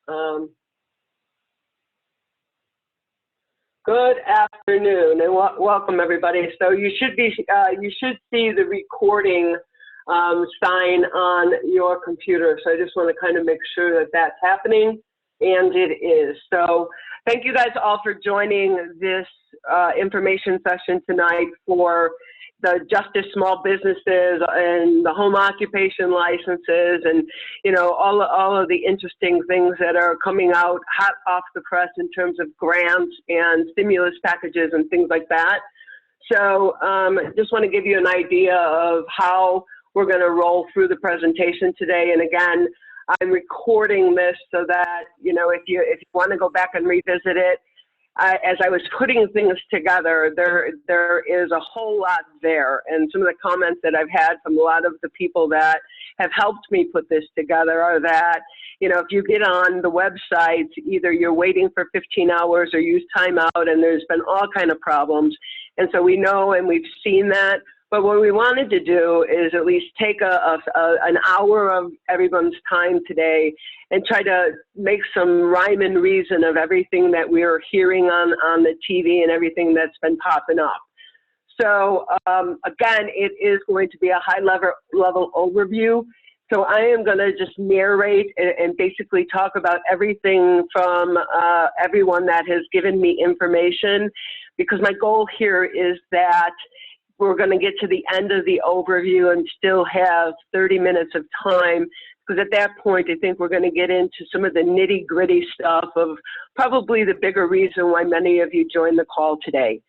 Um, Good afternoon and welcome everybody. So you should see the recording sign on your computer. So I just want to kind of make sure that that's happening, and it is. So thank you guys all for joining this information session tonight for the Justice Small Businesses and the home occupation licenses, and all of the interesting things that are coming out hot off the press in terms of grants and stimulus packages and things like that. So just want to give you an idea of how we're going to roll through the presentation today. And again, I'm recording this so that if you want to go back and revisit it, as I was putting things together, there is a whole lot there. And some of the comments that I've had from a lot of the people that have helped me put this together are that, if you get on the websites, either you're waiting for 15 hours or use timeout, and there's been all kind of problems. And so we know and we've seen that. But what we wanted to do is at least take an hour of everyone's time today and try to make some rhyme and reason of everything that we're hearing on the TV and everything that's been popping up. So again, it is going to be a high level overview. So I am going to just narrate and basically talk about everything from everyone that has given me information, because my goal here is that we're going to get to the end of the overview and still have 30 minutes of time, because at that point, I think we're going to get into some of the nitty-gritty stuff of probably the bigger reason why many of you joined the call today.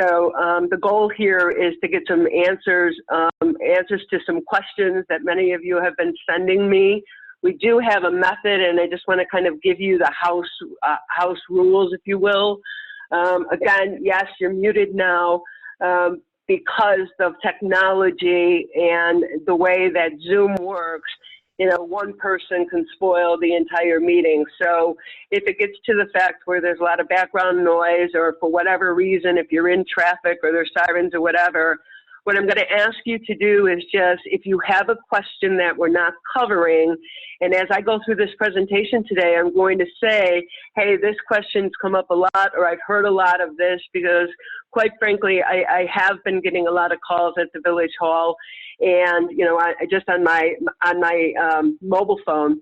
So the goal here is to get some answers to some questions that many of you have been sending me. We do have a method, and I just want to kind of give you the house rules, if you will. Again, yes, you're muted now. Because of technology and the way that Zoom works, one person can spoil the entire meeting. So if it gets to the fact where there's a lot of background noise, or for whatever reason, if you're in traffic or there's sirens or whatever, what I'm going to ask you to do is just, if you have a question that we're not covering, and as I go through this presentation today, I'm going to say, hey, this question's come up a lot, or I've heard a lot of this, because quite frankly, I have been getting a lot of calls at the Village Hall, and I just on my mobile phone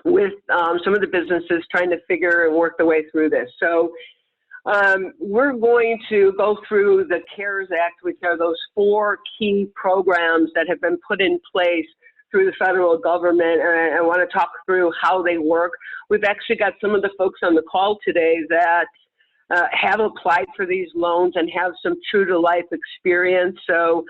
with some of the businesses trying to figure and work their way through this. So we're going to go through the CARES Act, which are those 4 key programs that have been put in place through the federal government, and I want to talk through how they work. We've actually got some of the folks on the call today that have applied for these loans and have some true-to-life experience. So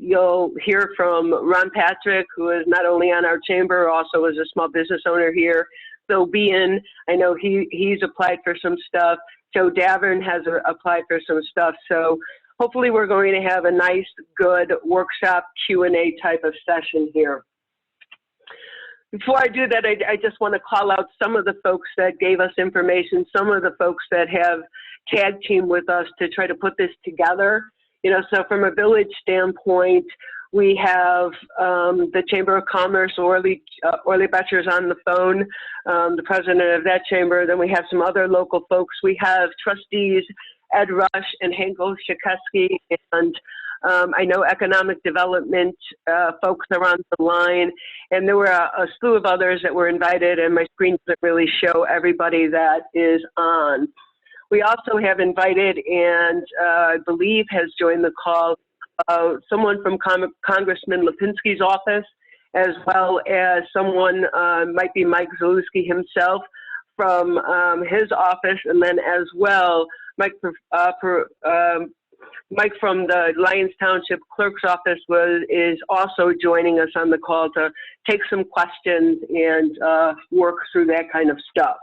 you'll hear from Ron Patrick, who is not only on our chamber, also is a small business owner here. Bill Bean, I know he's applied for some stuff. Joe Davern has applied for some stuff. So hopefully we're going to have a nice, good workshop Q&A type of session here. Before I do that, I just want to call out some of the folks that gave us information, some of the folks that have tag teamed with us to try to put this together. So from a village standpoint, we have the Chamber of Commerce, Orly Betcher's on the phone, the president of that chamber. Then we have some other local folks. We have trustees Ed Rush and Henkel Shikeski, and I know economic development folks are on the line, and there were a slew of others that were invited, and my screen doesn't really show everybody that is on. We also have invited, and I believe has joined the call, someone from Congressman Lipinski's office, as well as someone, might be Mike Zalewski himself from his office, and then as well, Mike from the Lyons Township Clerk's office is also joining us on the call to take some questions and work through that kind of stuff.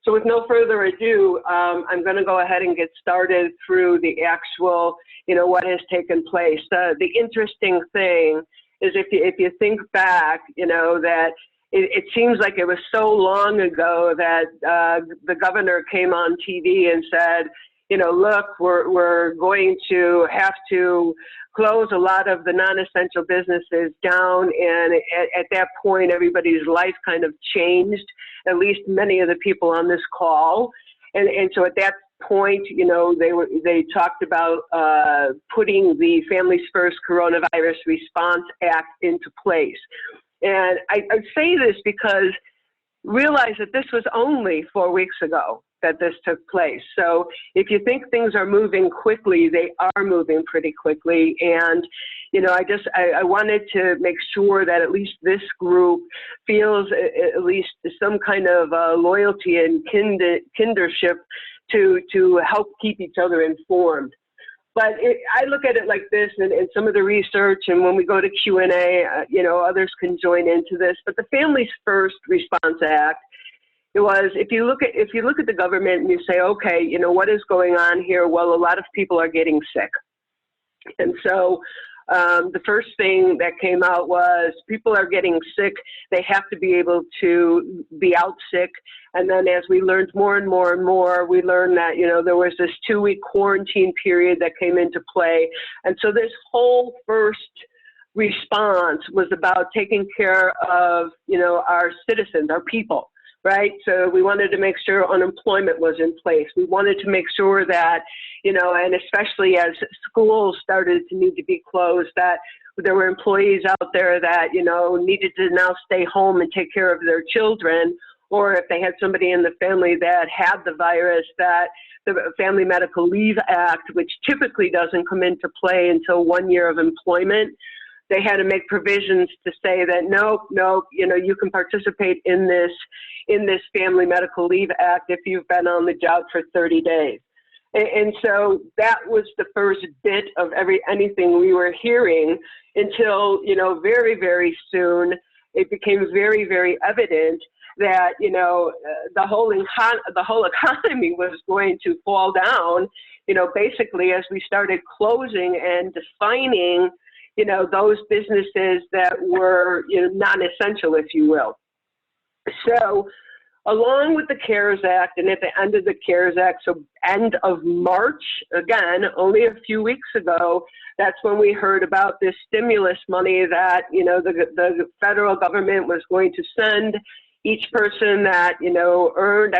So with no further ado, I'm going to go ahead and get started through the actual, what has taken place. The interesting thing is if you think back, that it seems like it was so long ago that the governor came on TV and said, you know, look, we're going to have to close a lot of the non-essential businesses down. And at that point, everybody's life kind of changed, at least many of the people on this call. And so at that point, you know, they talked about putting the Families First Coronavirus Response Act into place. And I say this because realize that this was only 4 weeks ago that this took place. So if you think things are moving quickly, they are moving pretty quickly. And, you know, I wanted to make sure that at least this group feels at least some kind of loyalty and kindership to help keep each other informed. But I look at it like this, and some of the research, and when we go to Q&A, you know, others can join into this. But the Families First Response Act, it was, if you look at the government and you say, okay, you know, what is going on here? Well, a lot of people are getting sick. And so the first thing that came out was people are getting sick. They have to be able to be out sick. And then as we learned more and more and more, we learned that, you know, there was this 2-week quarantine period that came into play. And so this whole first response was about taking care of, you know, our citizens, our people. Right? So we wanted to make sure unemployment was in place. We wanted to make sure that, you know, and especially as schools started to need to be closed, that there were employees out there that, you know, needed to now stay home and take care of their children, or if they had somebody in the family that had the virus, that the Family Medical Leave Act, which typically doesn't come into play until 1 year of employment, they had to make provisions to say that no, you know, you can participate in this Family Medical Leave Act if you've been on the job for 30 days. And so that was the first bit of anything we were hearing until, you know, very, very soon it became very, very evident that, you know, the whole economy was going to fall down, you know, basically as we started closing and defining, you know, those businesses that were, you know, non-essential, if you will. So along with the CARES Act, and at the end of the CARES Act, so end of March, again, only a few weeks ago, that's when we heard about this stimulus money that, you know, the federal government was going to send each person that, you know, earned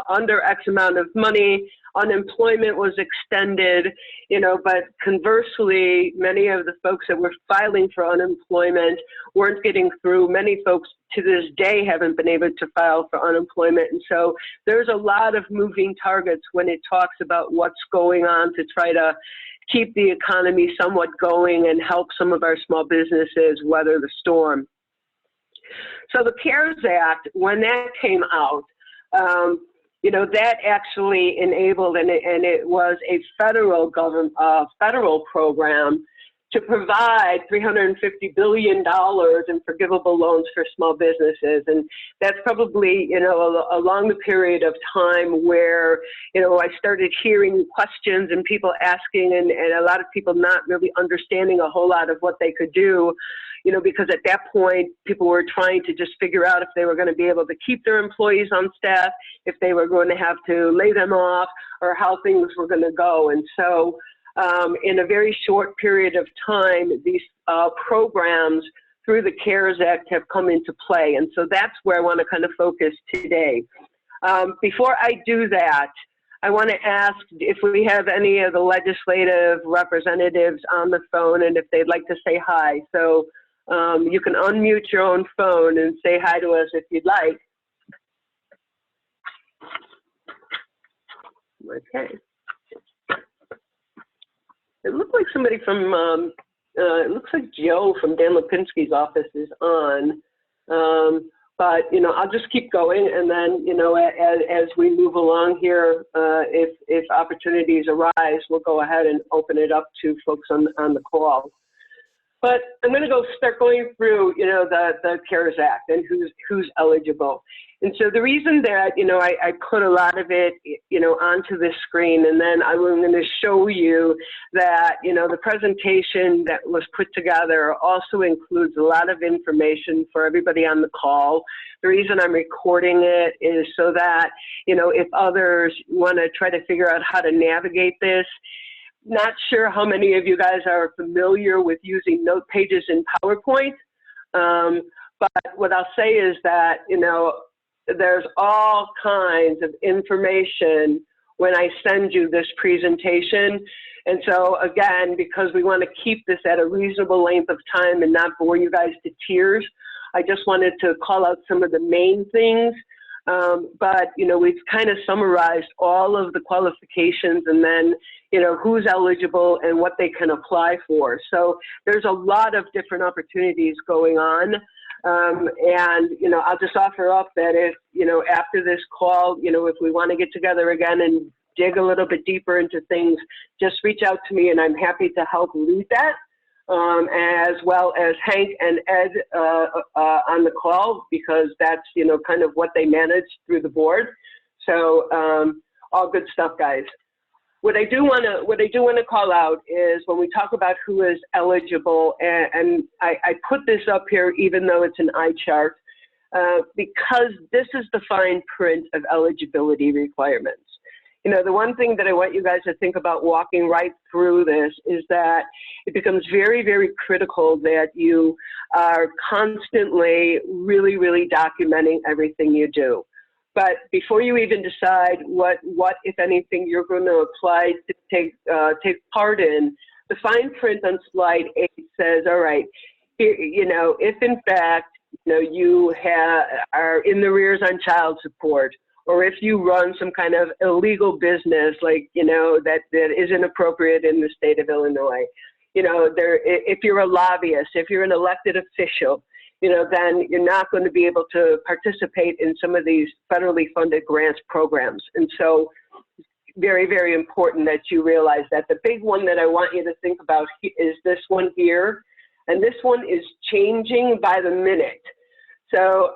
under X amount of money. Unemployment was extended, you know, but conversely, many of the folks that were filing for unemployment weren't getting through. Many folks to this day haven't been able to file for unemployment. And so there's a lot of moving targets when it talks about what's going on to try to keep the economy somewhat going and help some of our small businesses weather the storm. So the CARES Act, when that came out, you know, that actually enabled, and it was a federal program to provide $350 billion in forgivable loans for small businesses. And that's probably, you know, along the period of time where, you know, I started hearing questions and people asking and a lot of people not really understanding a whole lot of what they could do, you know, because at that point, people were trying to just figure out if they were going to be able to keep their employees on staff, if they were going to have to lay them off, or how things were going to go. And so in a very short period of time, these programs through the CARES Act have come into play. And so that's where I want to kind of focus today. Before I do that, I want to ask if we have any of the legislative representatives on the phone and if they'd like to say hi. So you can unmute your own phone and say hi to us if you'd like. Okay. It looked like somebody from, it looks like Joe from Dan Lipinski's office is on. But, you know, I'll just keep going. And then, you know, as we move along here, if opportunities arise, we'll go ahead and open it up to folks on the call. But I'm going to start going through, the CARES Act and who's eligible. And so the reason that, I put a lot of it, onto this screen, and then I'm going to show you that, the presentation that was put together also includes a lot of information for everybody on the call. The reason I'm recording it is so that, if others want to try to figure out how to navigate this. Not sure how many of you guys are familiar with using note pages in PowerPoint, but what I'll say is that, there's all kinds of information when I send you this presentation. And so again, because we want to keep this at a reasonable length of time and not bore you guys to tears, I just wanted to call out some of the main things. But, we've kind of summarized all of the qualifications and then, who's eligible and what they can apply for. So there's a lot of different opportunities going on. And, I'll just offer up that if, after this call, if we want to get together again and dig a little bit deeper into things, just reach out to me and I'm happy to help lead that. As well as Hank and Ed on the call, because that's, kind of what they manage through the board. So all good stuff, guys. What I do want to call out is when we talk about who is eligible, and I put this up here even though it's an eye chart, because this is the fine print of eligibility requirements. The one thing that I want you guys to think about walking right through this is that it becomes very, very critical that you are constantly really, really documenting everything you do. But before you even decide what if anything, you're going to apply to take part in, the fine print on slide 8 says, all right, here, if in fact, you are in the rears on child support, or if you run some kind of illegal business, like, that isn't appropriate in the state of Illinois, if you're a lobbyist, if you're an elected official, then you're not going to be able to participate in some of these federally funded grants programs. And so very, very important that you realize that. The big one that I want you to think about is this one here. And this one is changing by the minute. So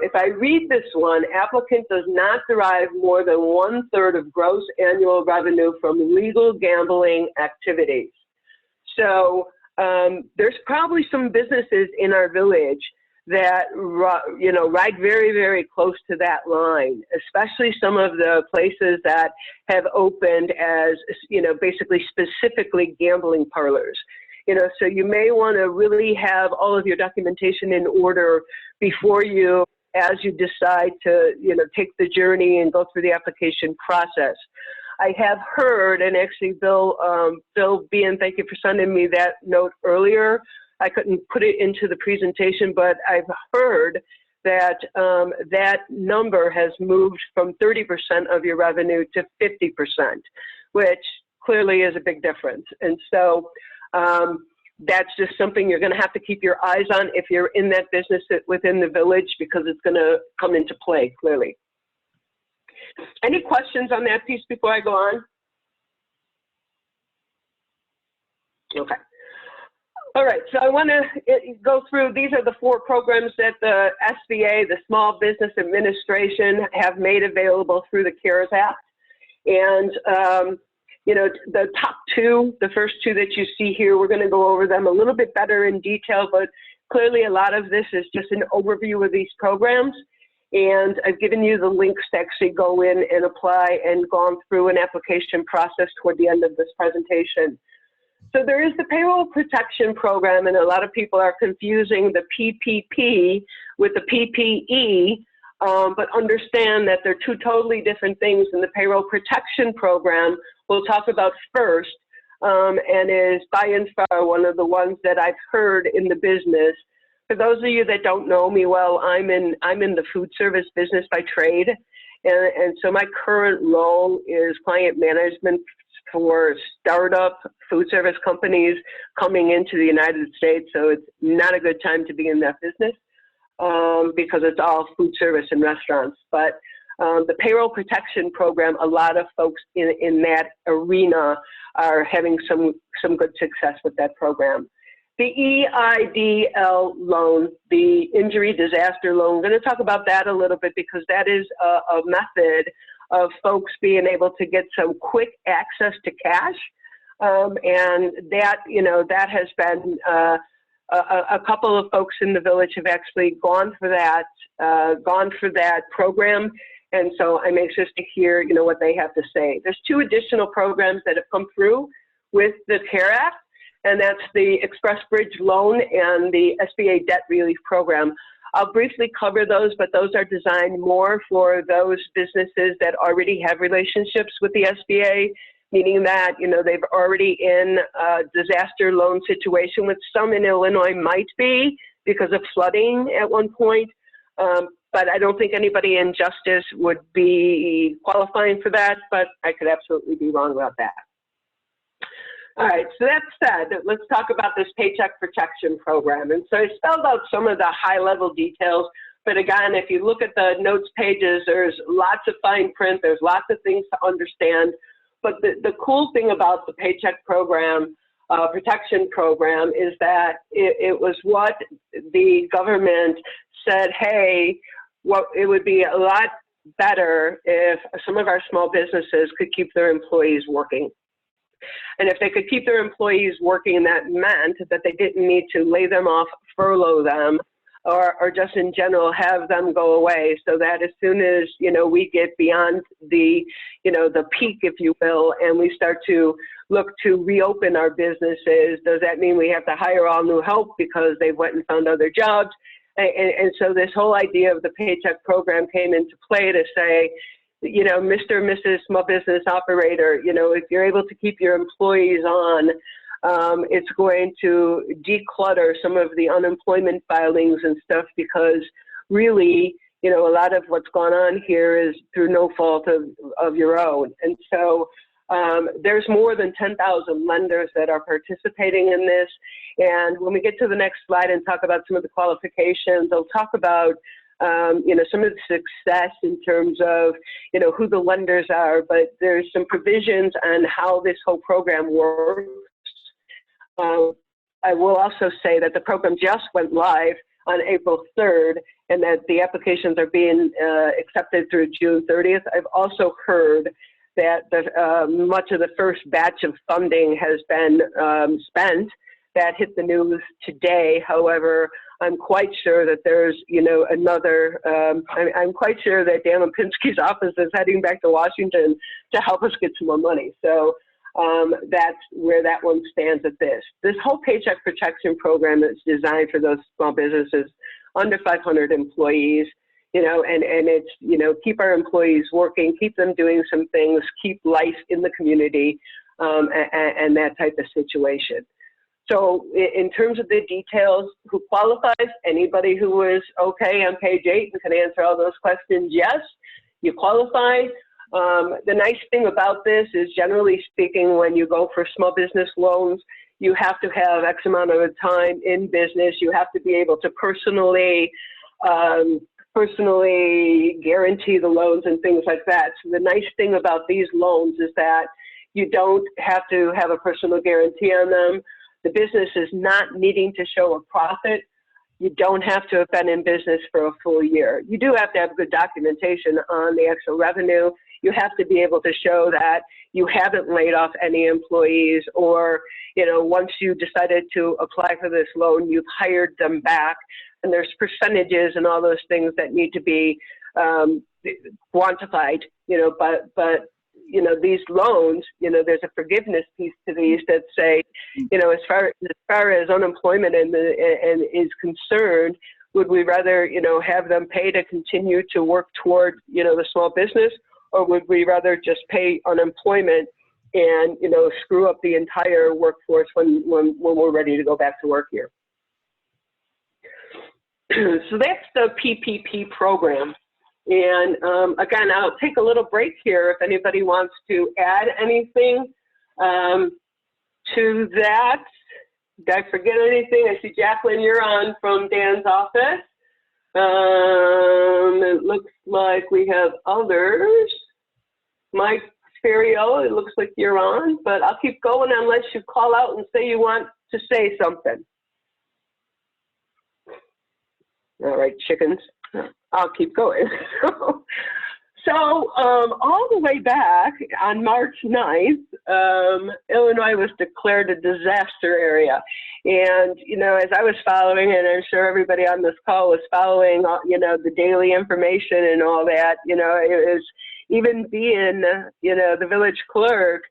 if I read this one, applicant does not derive more than 1/3 of gross annual revenue from legal gambling activities. So there's probably some businesses in our village that, ride very, very close to that line, especially some of the places that have opened as, basically specifically gambling parlors. So you may want to really have all of your documentation in order before you, as you decide to, take the journey and go through the application process. I have heard, and actually Bill Bean, thank you for sending me that note earlier. I couldn't put it into the presentation, but I've heard that that number has moved from 30% of your revenue to 50%, which clearly is a big difference. And so that's just something you're going to have to keep your eyes on if you're in that business within the village, because it's going to come into play clearly. Any questions on that piece before I go on? Okay. All right, so I want to go through, these are the 4 programs that the SBA, the Small Business Administration, have made available through the CARES Act. And, the top 2, the first 2 that you see here, we're going to go over them a little bit better in detail, but clearly a lot of this is just an overview of these programs. And I've given you the links to actually go in and apply and gone through an application process toward the end of this presentation. So there is the Payroll Protection Program, and a lot of people are confusing the PPP with the PPE, but understand that they're 2 totally different things. And the Payroll Protection Program we'll talk about first, and is by and far one of the ones that I've heard in the business. For those of you that don't know me well, I'm in the food service business by trade, and so my current role is client management for startup food service companies coming into the United States. So it's not a good time to be in that business because it's all food service and restaurants. But the Payroll Protection Program, a lot of folks in that arena are having some good success with that program. the EIDL loan, the injury disaster loan. I'm going to talk about that a little bit because that is a method of folks being able to get some quick access to cash. And that, that has been a couple of folks in the village have actually gone for that program. And so I'm anxious to hear, what they have to say. There's two additional programs that have come through with the CARE Act, and that's the Express Bridge Loan and the SBA Debt Relief Program. I'll briefly cover those, but those are designed more for those businesses that already have relationships with the SBA, meaning that, they've already in a disaster loan situation, which some in Illinois might be because of flooding at one point. But I don't think anybody in Justice would be qualifying for that, but I could absolutely be wrong about that. All right, so that said, let's talk about this Paycheck Protection Program. And so I spelled out some of the high-level details, but again, if you look at the notes pages, there's lots of fine print, there's lots of things to understand. But the cool thing about the Paycheck Program, Protection Program, is that it was what the government said, hey, it would be a lot better if some of our small businesses could keep their employees working. And if they could keep their employees working, that meant that they didn't need to lay them off, furlough them, or just in general have them go away, so that as soon as, we get beyond the, the peak, if you will, and we start to look to reopen our businesses, does that mean we have to hire all new help because they went and found other jobs? And so this whole idea of the Paycheck Program came into play to say, Mr. and Mrs. Small Business Operator, if you're able to keep your employees on, it's going to declutter some of the unemployment filings and stuff, because really, a lot of what's gone on here is through no fault of your own. And so there's more than 10,000 lenders that are participating in this. And when we get to the next slide and talk about some of the qualifications, I'll talk about some of the success in terms of, who the lenders are, but there's some provisions on how this whole program works. I will also say that the program just went live on April 3rd, and that the applications are being accepted through June 30th. I've also heard that much of the first batch of funding has been spent. That hit the news today. However, I'm quite sure that there's, another, I'm quite sure that Dan Lipinski's office is heading back to Washington to help us get some more money. So that's where that one stands at this. This whole Paycheck Protection Program is designed for those small businesses under 500 employees, and it's, keep our employees working, keep them doing some things, keep life in the community, and that type of situation. So in terms of the details, who qualifies? Anybody who is okay on page 8 and can answer all those questions, yes, you qualify. The nice thing about this is, generally speaking, when you go for small business loans, you have to have X amount of time in business. You have to be able to personally guarantee the loans and things like that. So the nice thing about these loans is that you don't have to have a personal guarantee on them. The business is not needing to show a profit. You don't have to have been in business for a full year. You do have to have good documentation on the actual revenue. You have to be able to show that you haven't laid off any employees, or, once you decided to apply for this loan, you've hired them back. And there's percentages and all those things that need to be quantified, but these loans, there's a forgiveness piece to these that say, as far as unemployment and is concerned, would we rather, have them pay to continue to work toward, the small business, or would we rather just pay unemployment and, screw up the entire workforce when we're ready to go back to work here? So that's the PPP program. And again, I'll take a little break here if anybody wants to add anything to that. Did I forget anything? I see Jacqueline, you're on from Dan's office. It looks like we have others. Mike Ferio, it looks like you're on, but I'll keep going unless you call out and say you want to say something. All right, chickens. I'll keep going. So all the way back on March 9th, Illinois was declared a disaster area. And, you know, as I was following, and I'm sure everybody on this call was following, you know, the daily information and all that, you know, it was even being, you know, the village clerk,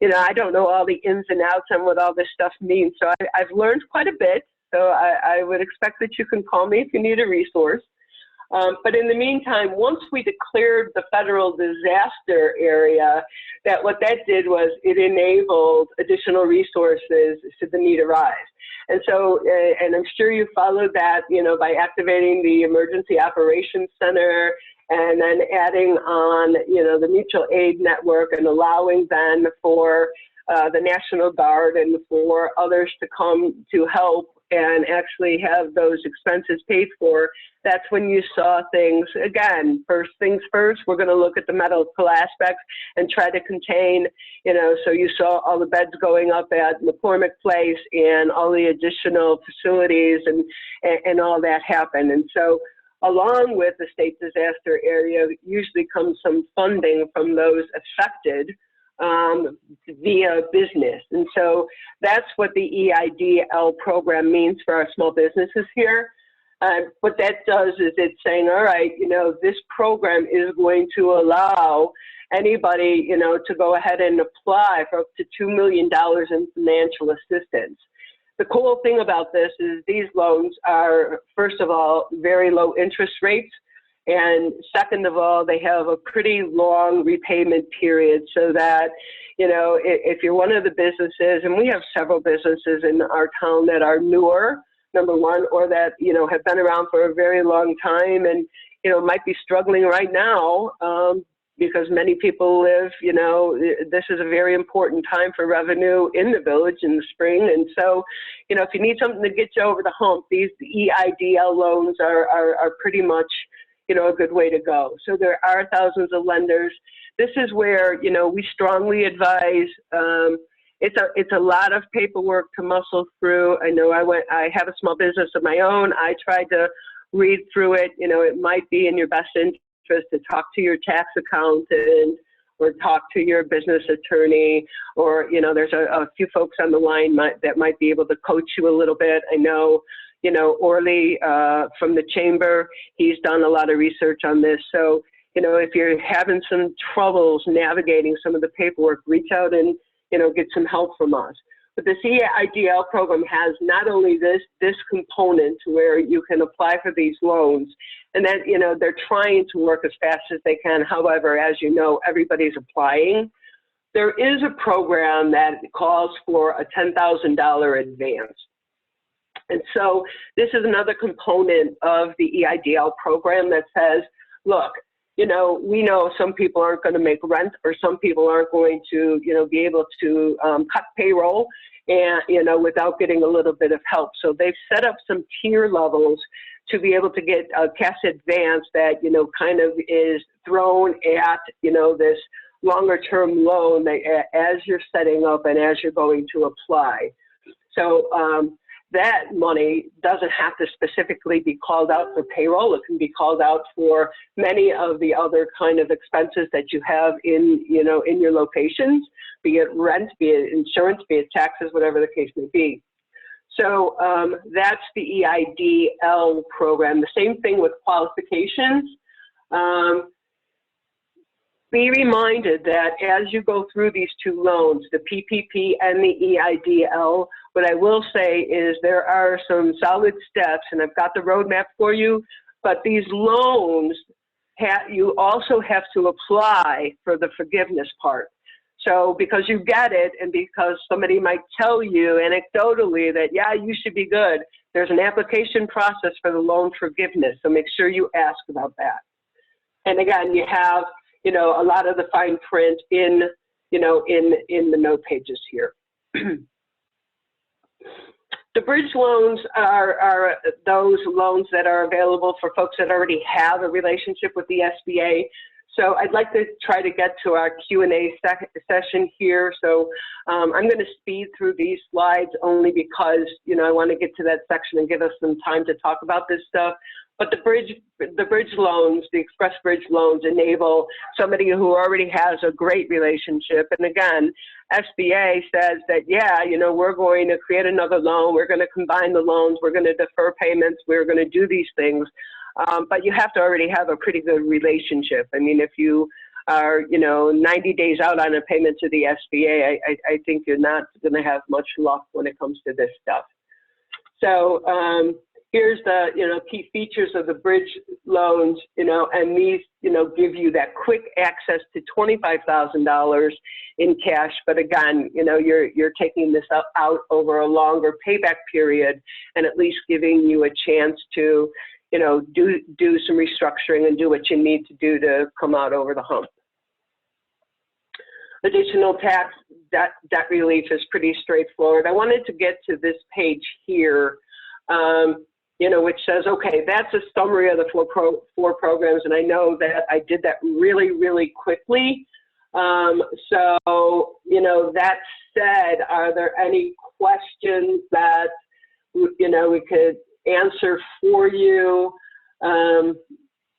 you know, I don't know all the ins and outs and what all this stuff means. So I've learned quite a bit. So I would expect that you can call me if you need a resource. But in the meantime, once we declared the federal disaster area, what that did was it enabled additional resources should the need arise. And so, and I'm sure you followed that, you know, by activating the Emergency Operations Center and then adding on, you know, the mutual aid network and allowing then for the National Guard and for others to come to help and actually have those expenses paid for. That's when you saw things, again, first things first, we're gonna look at the medical aspects and try to contain, you know, so you saw all the beds going up at McCormick Place and all the additional facilities and all that happened. And so along with the state disaster area usually comes some funding from those affected via business. And so that's what the EIDL program means for our small businesses here. What that does is it's saying, all right, you know, this program is going to allow anybody, you know, to go ahead and apply for up to $2 million in financial assistance. The cool thing about this is these loans are, first of all, very low interest rates. And second of all, they have a pretty long repayment period so that, you know, if you're one of the businesses, and we have several businesses in our town that are newer, number one, or that, you know, have been around for a very long time and, you know, might be struggling right now because many people live, you know, this is a very important time for revenue in the village in the spring. And so, you know, if you need something to get you over the hump, these EIDL loans are pretty much, you know, a good way to go. So there are thousands of lenders. This is where, you know, we strongly advise, it's a lot of paperwork to muscle through. I know I have a small business of my own. I tried to read through it. You know, it might be in your best interest to talk to your tax accountant or talk to your business attorney, or, you know, there's a few folks on the line that might be able to coach you a little bit. I know, you know, Orly from the chamber, he's done a lot of research on this. So, you know, if you're having some troubles navigating some of the paperwork, reach out and, you know, get some help from us. But the EIDL program has not only this component where you can apply for these loans, and that, you know, they're trying to work as fast as they can. However, as you know, everybody's applying. There is a program that calls for a $10,000 advance. And so this is another component of the EIDL program that says, look, you know, we know some people aren't going to make rent, or some people aren't going to, you know, be able to cut payroll and, you know, without getting a little bit of help. So they've set up some tier levels to be able to get a cash advance that, you know, kind of is thrown at, you know, this longer term loan that, as you're setting up and as you're going to apply. So that money doesn't have to specifically be called out for payroll. It can be called out for many of the other kind of expenses that you have in, you know, in your locations, be it rent, be it insurance, be it taxes, whatever the case may be. So that's the EIDL program. The same thing with qualifications. Be reminded that as you go through these two loans, the PPP and the EIDL, what I will say is there are some solid steps, and I've got the roadmap for you, but these loans, you also have to apply for the forgiveness part. So because you get it, and because somebody might tell you anecdotally that, yeah, you should be good, there's an application process for the loan forgiveness, so make sure you ask about that. And again, you have, you know, a lot of the fine print in, you know, in the note pages here. The bridge loans are those loans that are available for folks that already have a relationship with the SBA. So I'd like to try to get to our Q&A session here. So I'm going to speed through these slides only because, you know, I want to get to that section and give us some time to talk about this stuff. But the bridge loans, the express bridge loans enable somebody who already has a great relationship. And again, SBA says that, yeah, you know, we're going to create another loan. We're going to combine the loans. We're going to defer payments. We're going to do these things. But you have to already have a pretty good relationship. I mean, if you are, you know, 90 days out on a payment to the SBA, I think you're not going to have much luck when it comes to this stuff. So here's the, you know, key features of the bridge loans, you know, and these, you know, give you that quick access to $25,000 in cash. But again, you know, you're taking this out over a longer payback period and at least giving you a chance to, you know, do some restructuring and do what you need to do to come out over the hump. Additional tax debt relief is pretty straightforward. I wanted to get to this page here, you know, which says, okay, that's a summary of the four programs, and I know that I did that really, really quickly. So, you know, that said, are there any questions that, you know, we could answer for you,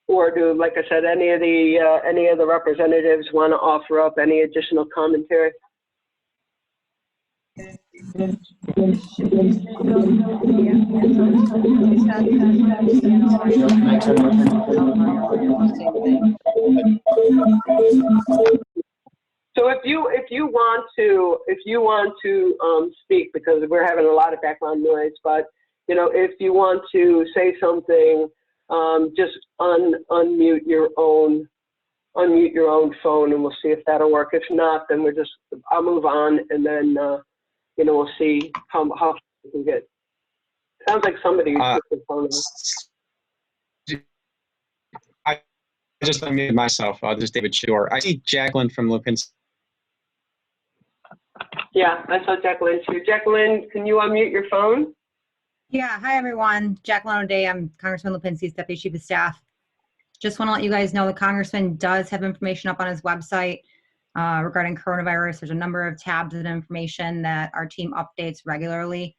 or do, like I said, any of the representatives want to offer up any additional commentary? So if you want to speak, because we're having a lot of background noise, but you know, if you want to say something, just unmute your own phone, and we'll see if that'll work. If not, then I'll move on, and then you know, we'll see how we can get. Sounds like somebody took the phone. I just unmuted myself. This is David Shore. I see Jacqueline from Lipinski. Yeah, I saw Jacqueline too. Jacqueline, can you unmute your phone? Yeah, hi everyone. Jacqueline O'Day, I'm Congressman Lipinski's Deputy Chief of Staff. Just want to let you guys know the Congressman does have information up on his website regarding coronavirus. There's a number of tabs of information that our team updates regularly.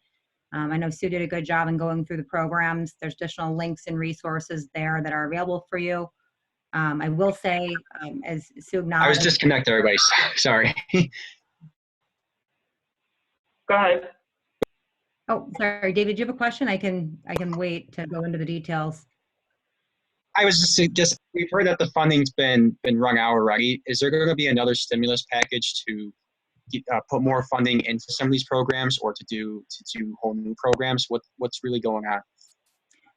I know Sue did a good job in going through the programs. There's additional links and resources there that are available for you. I will say, as Sue acknowledged— I was disconnected, everybody. Sorry. Go ahead. Oh, sorry, David, do you have a question? I can wait to go into the details. I was just we've heard that the funding's been wrung out already. Is there going to be another stimulus package to put more funding into some of these programs, or to do whole new programs? What's really going on?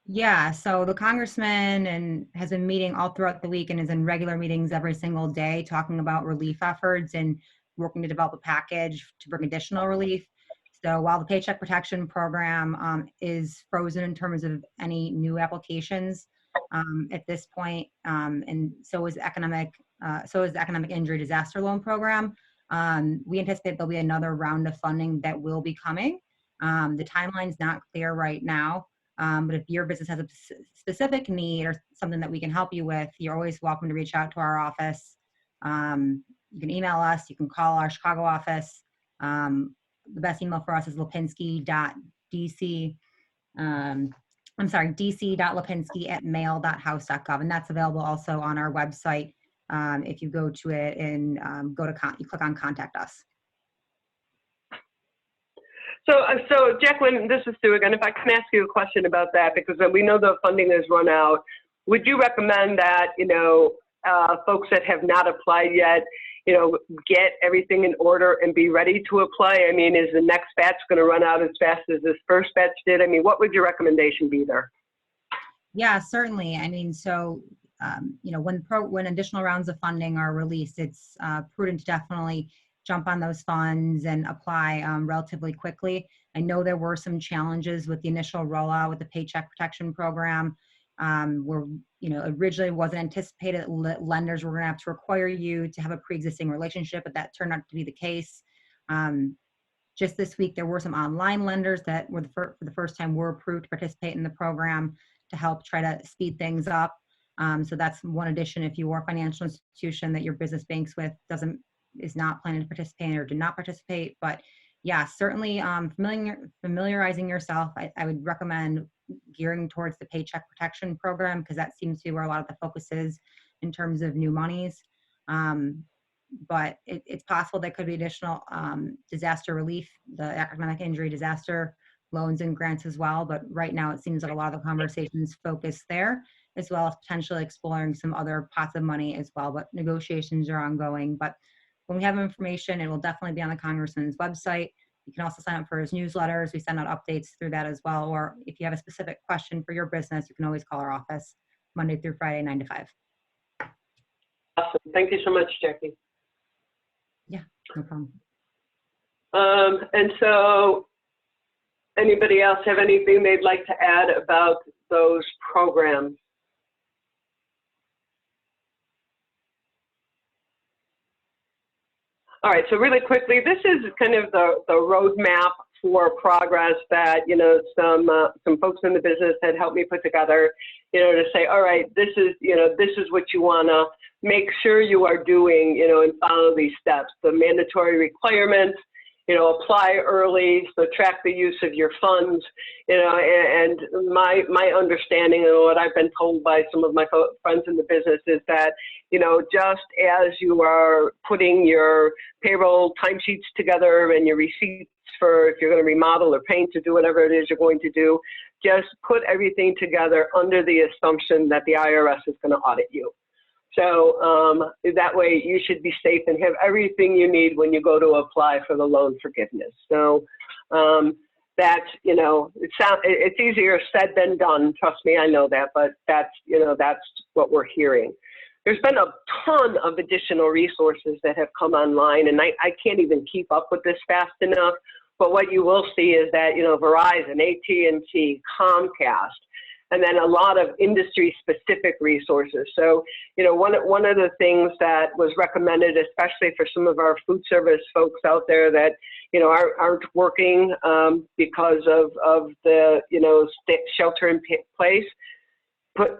Yeah, so the Congressman has been meeting all throughout the week and is in regular meetings every single day talking about relief efforts and working to develop a package to bring additional relief. So while the Paycheck Protection Program is frozen in terms of any new applications at this point, and so is the Economic Injury Disaster Loan Program, we anticipate there'll be another round of funding that will be coming. The timeline's not clear right now, but if your business has a specific need or something that we can help you with, you're always welcome to reach out to our office. You can email us, you can call our Chicago office. The best email for us is dc.lipinski@mail.house.gov, and that's available also on our website. If you go to it and you click on Contact Us. So Jacqueline, this is Sue again. If I can ask you a question about that, because we know the funding has run out, would you recommend that, you know, folks that have not applied yet, you know, get everything in order and be ready to apply? I mean, is the next batch going to run out as fast as this first batch did? I mean, what would your recommendation be there? Yeah, certainly. I mean, so, you know, when additional rounds of funding are released, it's prudent to definitely jump on those funds and apply relatively quickly. I know there were some challenges with the initial rollout with the Paycheck Protection Program, where, you know, originally wasn't anticipated that lenders were going to have to require you to have a pre-existing relationship, but that turned out to be the case. Just this week, there were some online lenders that were for the first time were approved to participate in the program to help try to speed things up. So that's one addition. If you are a financial institution that your business banks with is not planning to participate or did not participate, but yeah, certainly familiarizing yourself. I would recommend gearing towards the Paycheck Protection Program, because that seems to be where a lot of the focus is in terms of new monies. But it's possible there could be additional disaster relief, the economic injury disaster loans and grants as well. But right now it seems like a lot of the conversations focus there, as well as potentially exploring some other pots of money as well. But negotiations are ongoing. But when we have information, it will definitely be on the Congressman's website. You can also sign up for his newsletters. We send out updates through that as well. Or if you have a specific question for your business, you can always call our office Monday through Friday, 9 to 5. Awesome. Thank you so much, Jackie. Yeah, no problem. And so anybody else have anything they'd like to add about those programs? All right, so really quickly, this is kind of the roadmap for progress that, you know, some folks in the business had helped me put together, you know, to say, all right, this is, you know, this is what you want to make sure you are doing, you know, and follow these steps. The mandatory requirements, you know, apply early, so track the use of your funds, you know, and my understanding and what I've been told by some of my friends in the business is that, you know, just as you are putting your payroll timesheets together and your receipts for if you're going to remodel or paint or do whatever it is you're going to do, just put everything together under the assumption that the IRS is going to audit you. So that way you should be safe and have everything you need when you go to apply for the loan forgiveness. So that's, you know, it's easier said than done. Trust me, I know that, but that's, you know, that's what we're hearing. There's been a ton of additional resources that have come online, and I can't even keep up with this fast enough. But what you will see is that, you know, Verizon, AT&T, Comcast, and then a lot of industry-specific resources. So, you know, one of the things that was recommended, especially for some of our food service folks out there that, you know, aren't working because of the, you know, shelter in place,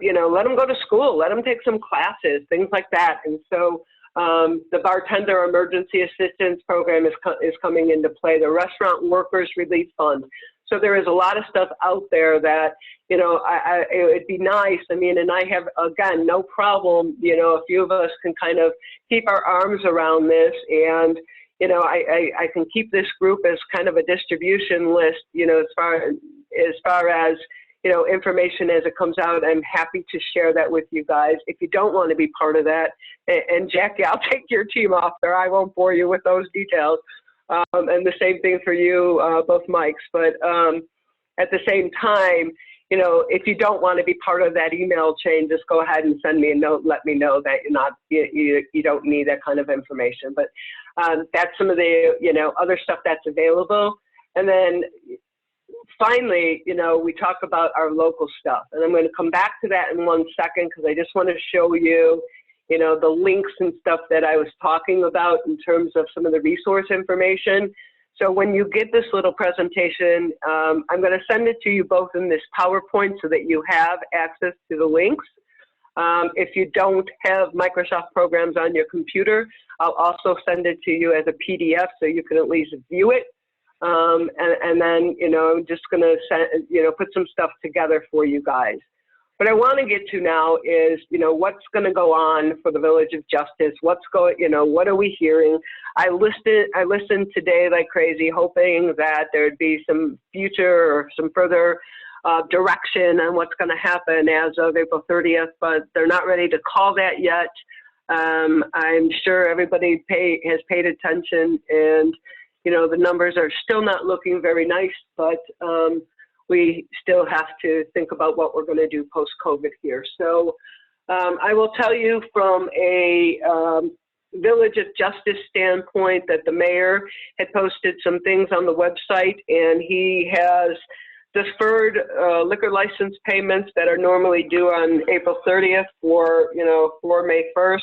you know, let them go to school, let them take some classes, things like that. And so the Bartender Emergency Assistance Program is coming into play, the Restaurant Workers Relief Fund. So there is a lot of stuff out there that, you know, it would be nice. I mean, and I have, again, no problem, you know, a few of us can kind of keep our arms around this, and, you know, I can keep this group as kind of a distribution list, you know, as far as, you know, information as it comes out. I'm happy to share that with you guys. If you don't want to be part of that, and Jackie, I'll take your team off there. I won't bore you with those details. And the same thing for you, both Mikes. But at the same time, you know, if you don't want to be part of that email chain, just go ahead and send me a note. Let me know that you're not, you don't need that kind of information. But that's some of the, you know, other stuff that's available. And then finally, you know, we talk about our local stuff. And I'm going to come back to that in 1 second, because I just want to show you, you know, the links and stuff that I was talking about in terms of some of the resource information. So when you get this little presentation, I'm going to send it to you both in this PowerPoint so that you have access to the links. If you don't have Microsoft programs on your computer, I'll also send it to you as a PDF so you can at least view it. And then, you know, I'm just going to send, you know, put some stuff together for you guys. What I want to get to now is, you know, what's going to go on for the Village of Justice? You know, what are we hearing? I listened today like crazy, hoping that there'd be some future or some further direction on what's going to happen as of April 30th, but they're not ready to call that yet. I'm sure everybody has paid attention, and, you know, the numbers are still not looking very nice, but we still have to think about what we're going to do post-COVID here. So I will tell you from a Village of Justice standpoint that the mayor had posted some things on the website, and he has deferred liquor license payments that are normally due on April 30th for, you know, for May 1st.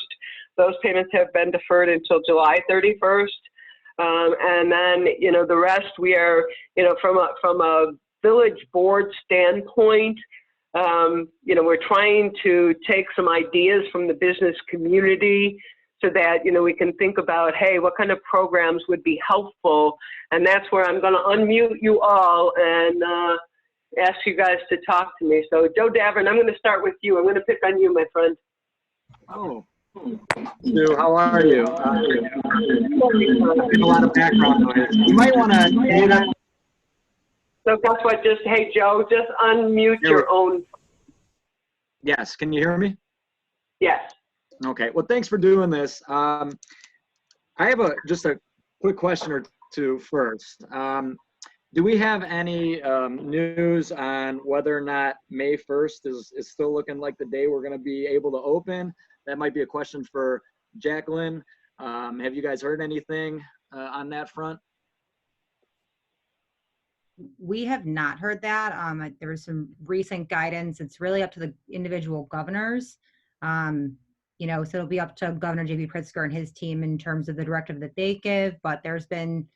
Those payments have been deferred until July 31st. And then, you know, the rest we are, you know, from a village board standpoint, you know, we're trying to take some ideas from the business community so that, you know, we can think about, hey, what kind of programs would be helpful? And that's where I'm going to unmute you all and ask you guys to talk to me. So Joe Davern, I'm going to start with you. I'm going to pick on you, my friend. Oh, Sue, how are you? There's a lot of background noise. You might want to mute up. So guess what? Hey, Joe, just unmute your own. Yes, can you hear me? Yes. Okay, well, thanks for doing this. I have just a quick question or two first. Do we have any news on whether or not May 1st is still looking like the day we're going to be able to open? That might be a question for Jacqueline. Have you guys heard anything on that front? We have not heard that. There was some recent guidance. It's really up to the individual governors. You know, so it'll be up to Governor J.B. Pritzker and his team in terms of the directive that they give, but there's been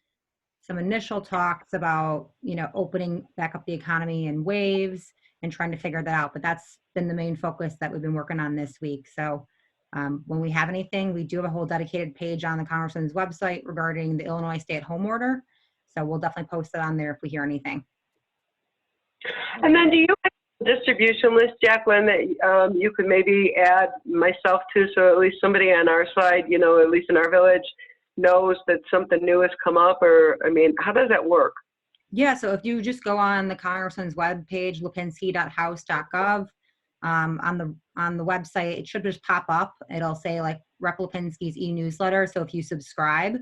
some initial talks about, you know, opening back up the economy in waves and trying to figure that out. But that's been the main focus that we've been working on this week. So when we have anything, we do have a whole dedicated page on the Congressman's website regarding the Illinois stay-at-home order. So we'll definitely post it on there if we hear anything. And then do you have a distribution list, Jacqueline, that you could maybe add myself to, so at least somebody on our side, you know, at least in our village, knows that something new has come up? Or, I mean, how does that work? Yeah, so if you just go on the Congressman's webpage, lipinski.house.gov, on the website, it should just pop up. It'll say like Rep. Lipinski's e-newsletter. So if you subscribe,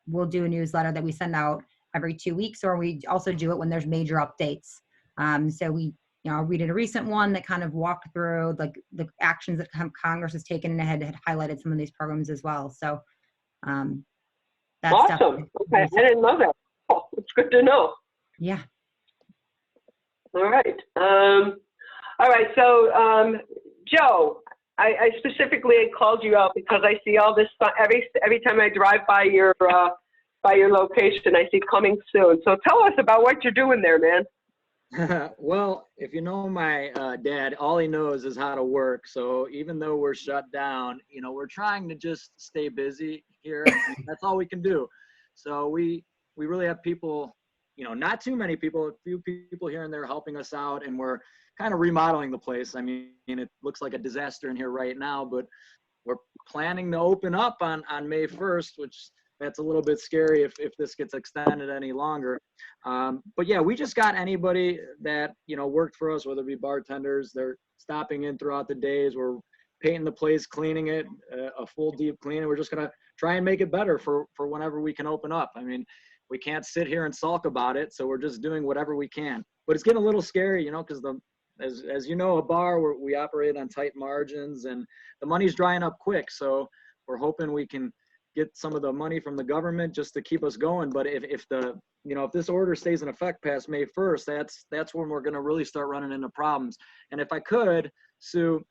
we'll do a newsletter that we send out every 2 weeks, or we also do it when there's major updates. So we, you know, read a recent one that kind of walked through like the actions that Congress has taken and had highlighted some of these programs as well. So that's awesome. Okay, I didn't know that. Oh, it's good to know. Yeah. All right. All right. So, Joe, I specifically called you out because I see all this every time I drive by your location. I see coming soon. So tell us about what you're doing there, man. Well, if you know my dad, all he knows is how to work. So even though we're shut down, you know, we're trying to just stay busy here. That's all we can do. So we really have people, you know, not too many people, a few people here and there helping us out, and we're kind of remodeling the place. I mean, it looks like a disaster in here right now, but we're planning to open up on May 1st, which that's a little bit scary if this gets extended any longer. But yeah, we just got anybody that, you know, worked for us, whether it be bartenders, they're stopping in throughout the days. We're painting the place, cleaning it, a full deep clean. And we're just going to try and make it better for whenever we can open up. I mean, we can't sit here and sulk about it. So we're just doing whatever we can, but it's getting a little scary, you know, because as you know, a bar, we operate on tight margins and the money's drying up quick. So we're hoping we can get some of the money from the government just to keep us going. But if this order stays in effect past May 1st, that's when we're going to really start running into problems. And if I could, Sue,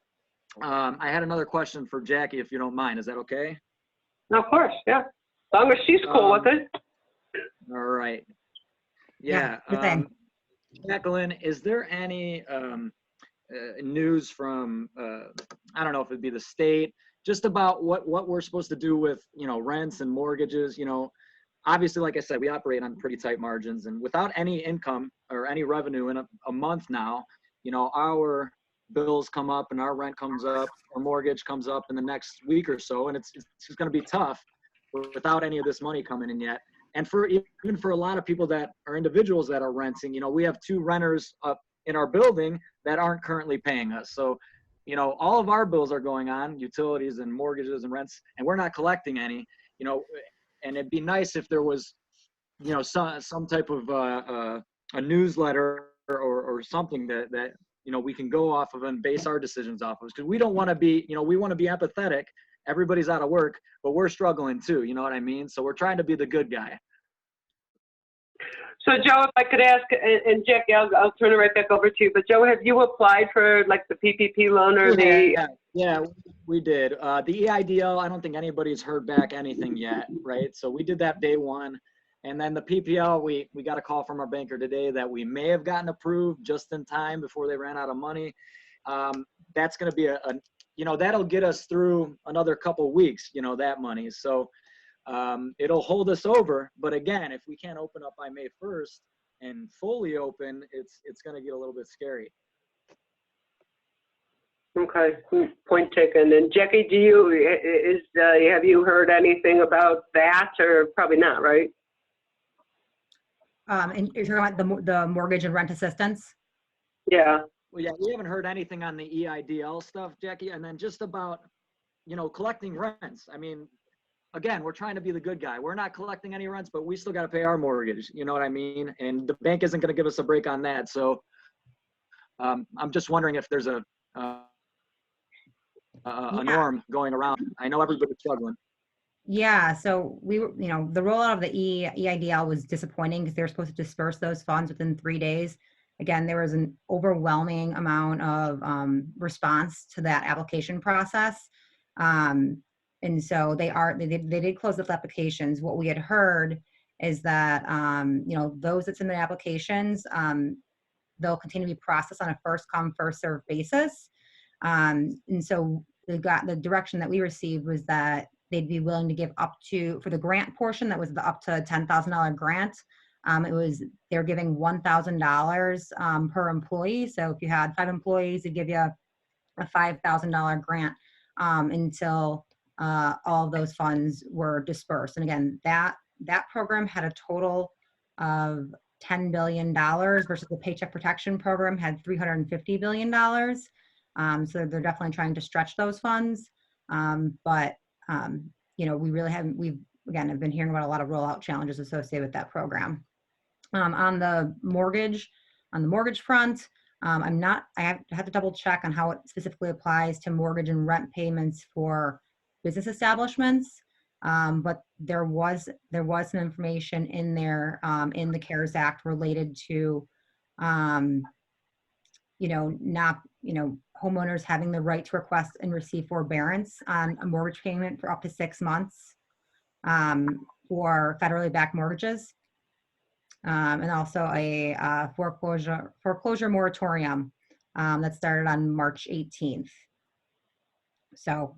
I had another question for Jackie, if you don't mind. Is that okay? Of course, yeah. As long as she's cool with it. All right. Yeah. Jacqueline, is there any news from, I don't know if it'd be the state, just about what we're supposed to do with, you know, rents and mortgages? You know, obviously, like I said, we operate on pretty tight margins, and without any income or any revenue in a month now, you know, our bills come up and our rent comes up, our mortgage comes up in the next week or so, and it's going to be tough without any of this money coming in yet. And even for a lot of people that are individuals that are renting, you know, we have 2 renters up in our building that aren't currently paying us. So, you know, all of our bills are going on, utilities and mortgages and rents, and we're not collecting any, you know. And it'd be nice if there was, you know, some type of a newsletter or something that, you know, we can go off of and base our decisions off of. Because we don't want to be, you know, we want to be empathetic. Everybody's out of work, but we're struggling too. You know what I mean? So we're trying to be the good guy. So Joe, if I could ask, and Jackie, I'll turn it right back over to you. But Joe, have you applied for like the PPP loan or Yeah, we did. The EIDL, I don't think anybody's heard back anything yet, right? So we did that day one. And then the PPL, we got a call from our banker today that we may have gotten approved just in time before they ran out of money. That's going to be you know, that'll get us through another couple weeks, you know, that money. So it'll hold us over. But again, if we can't open up by May 1st, and fully open, it's going to get a little bit scary. Okay, point taken. And Jackie, do you, have you heard anything about that, or probably not, right? And you're talking about the mortgage and rent assistance? Yeah. Well, yeah, we haven't heard anything on the EIDL stuff, Jackie. And then just about, collecting rents. I mean, again, we're trying to be the good guy. We're not collecting any rents, but we still got to pay our mortgage. You know what I mean? And the bank isn't going to give us a break on that. So I'm just wondering if there's a norm going around. I know everybody's struggling. Yeah, so we were, the rollout of the EIDL was disappointing because they were supposed to disperse those funds within 3 days. Again, there was an overwhelming amount of response to that application process. And so they did close those applications. What we had heard is that, those that submit applications, they'll continue to be processed on a first come, first served basis. And so the direction that we received was that they'd be willing to give up to, for the grant portion, that was the up to $10,000 grant. They're giving $1,000 per employee. So if you had 5 employees, they'd give you a $5,000 grant until all of those funds were dispersed. And again, that program had a total of $10 billion versus the Paycheck Protection Program had $350 billion. So they're definitely trying to stretch those funds. We really haven't, have been hearing about a lot of rollout challenges associated with that program. On the mortgage front, I have to double check on how it specifically applies to mortgage and rent payments for business establishments. But there was some information in there in the CARES Act related to, homeowners having the right to request and receive forbearance on a mortgage payment for up to 6 months for federally backed mortgages. And also a foreclosure moratorium that started on March 18th. So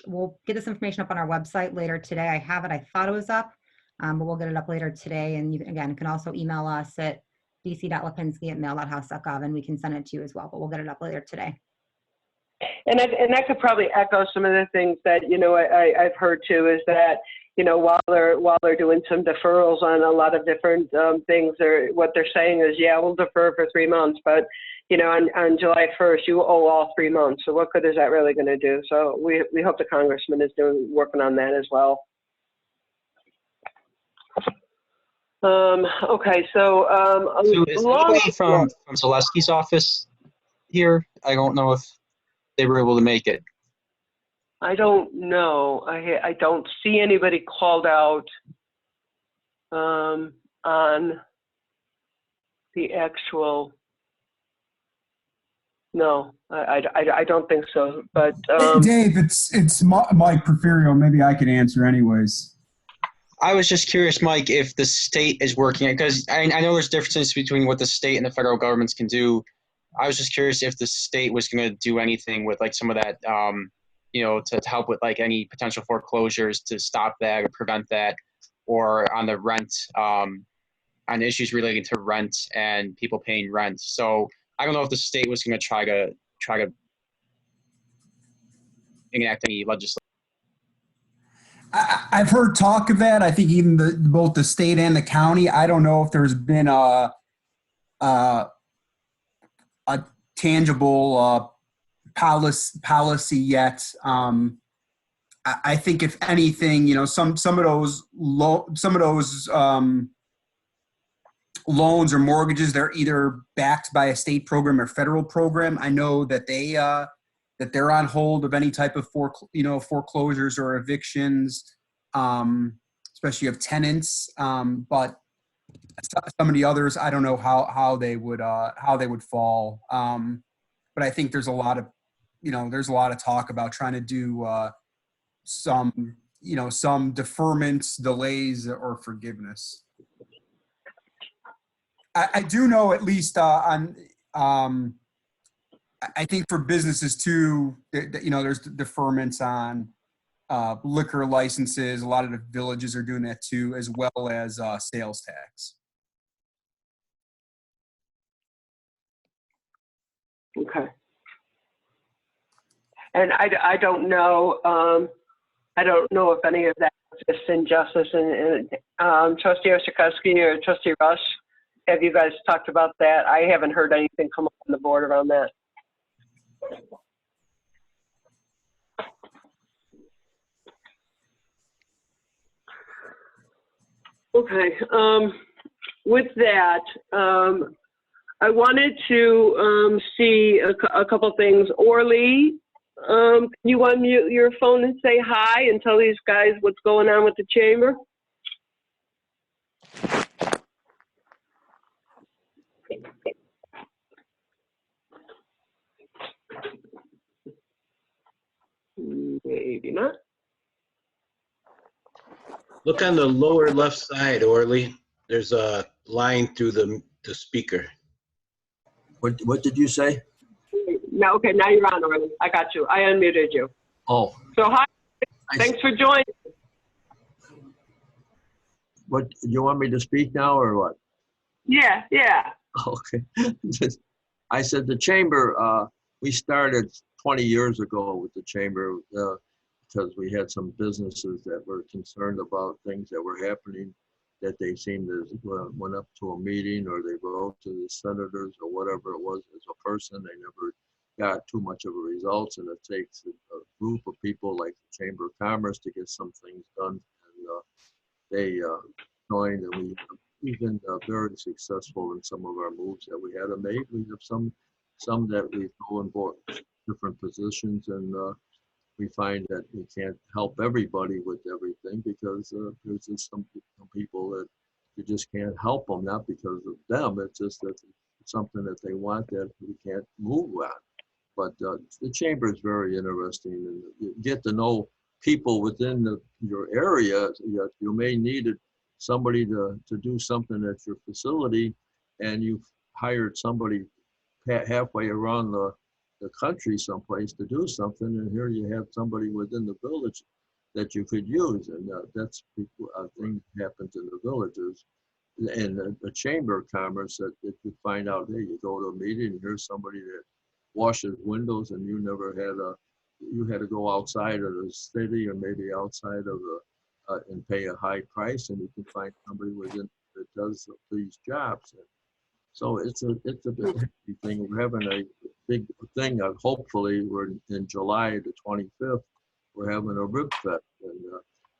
we'll get this information up on our website later today. I have it. I thought it was up, but we'll get it up later today. And you can also email us at dc.lipinski@mail.house.gov, and we can send it to you as well, but we'll get it up later today. And I could probably echo some of the things that, I've heard too, is that, while they're doing some deferrals on a lot of different things, what they're saying is, yeah, we'll defer for 3 months, but, on July 1st, you owe all 3 months. So what good is that really going to do? So we hope the congressman is working on that as well. Okay, so is anybody from Zaleski's office here? I don't know if they were able to make it. I don't know. I don't see anybody called out on the actual. No, I don't think so. But Dave, it's Mike Porfirio. Maybe I could answer anyways. I was just curious, Mike, if the state is working, because I know there's differences between what the state and the federal governments can do. I was just curious if the state was going to do anything with like some of that, to help with like any potential foreclosures to stop that or prevent that, or on the rent, on issues relating to rent and people paying rent. So I don't know if the state was going to try to enact any legislation. I've heard talk of that. I think even both the state and the county. I don't know if there's been a tangible policy yet. I think if anything, some of those loans or mortgages, they're either backed by a state program or federal program. I know that they're on hold of any type of foreclosures or evictions, especially of tenants. But some of the others, I don't know how they would fall. But I think there's a lot of talk about trying to do some deferments, delays, or forgiveness. I do know at least I think for businesses too, there's deferments on liquor licenses. A lot of the villages are doing that too, as well as sales tax. Okay. And I don't know, I don't know if any of that exists in Justice and Trustee Oshakowski or Trustee Rush. Have you guys talked about that? I haven't heard anything come up on the board around that. Okay, with that, I wanted to see a couple things. Orly, can you unmute your phone and say hi and tell these guys what's going on with the chamber? Maybe not. Look on the lower left side, Orly. There's a line through the speaker. What did you say? No, okay, now you're on, Orly. I got you. I unmuted you. Oh, So hi, thanks for joining. what, you want me to speak now or what? Yeah, yeah. Okay. I said the chamber, we started 20 years ago with the chamber because we had some businesses that were concerned about things that were happening, that they seemed to went up to a meeting or they wrote to the senators or whatever it was as a person. They never got too much of a results, and it takes a group of people like the Chamber of Commerce to get some things done. And they joined, and we've been very successful in some of our moves that we had to make. We have some that we go in different positions, and we find that we can't help everybody with everything because there's just some people that you just can't help them, not because of them. It's just that it's something that they want that we can't move on. But the chamber is very interesting, and you get to know people within your area. You may need somebody to do something at your facility, and you've hired somebody halfway around the country someplace to do something, and here you have somebody within the village that you could use, and that's a thing that happens in the villages. And the Chamber of Commerce, that you find out, hey, you go to a meeting and here's somebody that washes windows, and you never had you had to go outside of the city or maybe outside of and pay a high price, and you can find somebody within that does these jobs. And so it's a big thing. We're having a big thing. Hopefully, we're in July the 25th. We're having a rib fest, and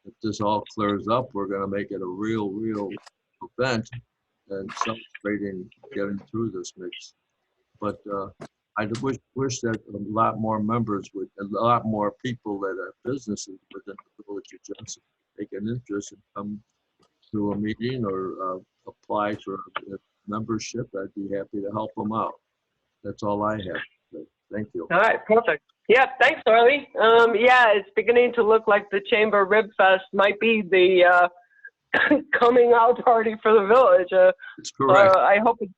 if this all clears up, we're going to make it a real event and celebrating getting through this mix. But I wish that a lot more members would, a lot more people that have businesses within the village of Johnson take an interest and come to a meeting or apply for a membership. I'd be happy to help them out. That's all I have. So, thank you. All right, perfect. Yeah, thanks, Orly. Yeah, it's beginning to look like the Chamber Rib Fest might be the coming out party for the village. It's correct. I'm hoping